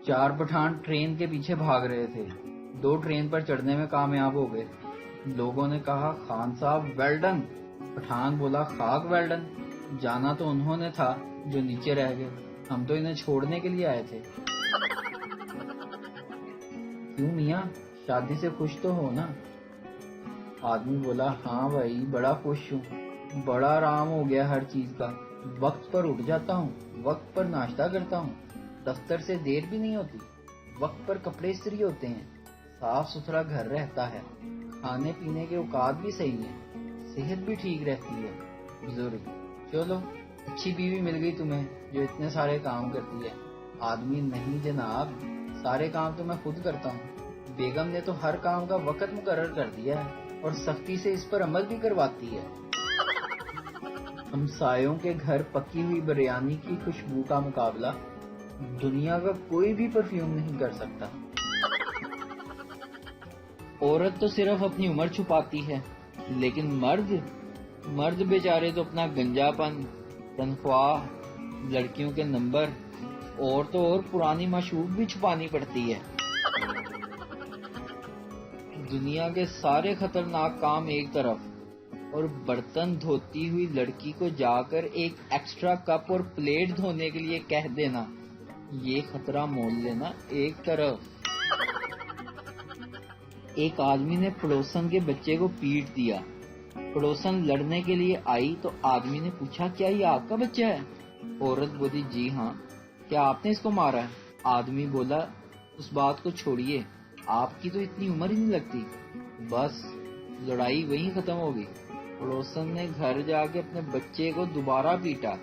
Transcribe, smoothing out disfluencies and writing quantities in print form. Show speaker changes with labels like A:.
A: 4 Pathan train के पीछे भाग रहे थे। 2 ट्रेन पर चढ़ने में कामयाब हो गए। लोगों ने कहा, खान साहब वेल डन। पठान बोला, खाक वेल डन। जाना तो उन्होंने था जो नीचे रह गए, हम तो इन्हें छोड़ने के लिए आए थे। क्यों मियाँ, शादी से खुश तो हो ना? आदमी बोला, हाँ भाई, बड़ा खुश हूँ। बड़ा आराम हो गया हर चीज का। वक्त पर उठ जाता हूँ, वक्त पर नाश्ता करता हूँ, दफ्तर से देर भी नहीं होती, वक्त पर कपड़े इस्त्री होते हैं, साफ सुथरा घर रहता है, खाने पीने के औकात भी सही है, सेहत भी ठीक रहती है। बुजुर्ग, चलो अच्छी बीवी मिल गई तुम्हें जो इतने सारे काम करती है। आदमी, नहीं जनाब, सारे काम तो मैं खुद करता हूँ। बेगम ने तो हर काम का वक्त मुकर्रर कर दिया है और सख्ती से इस पर अमल भी करवाती है। हमसायों के घर पकी हुई बिरयानी की खुशबू का मुकाबला दुनिया का कोई भी परफ्यूम नहीं कर सकता। औरत तो सिर्फ अपनी उम्र छुपाती है, लेकिन मर्द बेचारे तो अपना गंजापन, तनख्वाह, लड़कियों के नंबर और तो और पुरानी माशूक भी छुपानी पड़ती है। दुनिया के सारे खतरनाक काम एक तरफ और बर्तन धोती हुई लड़की को जाकर एक एक्स्ट्रा कप और प्लेट धोने के लिए कह देना, ये खतरा मोल लेना एक तरफ। एक आदमी ने पड़ोसन के बच्चे को पीट दिया। पड़ोसन लड़ने के लिए आई तो आदमी ने पूछा, क्या ये आपका बच्चा है? औरत बोली, जी हाँ। क्या आपने इसको मारा है? आदमी बोला, उस बात को छोड़िए, आपकी तो इतनी उम्र ही नहीं लगती। बस लड़ाई वहीं खत्म हो गई। पड़ोसन ने घर जाके अपने बच्चे को दोबारा पीटा।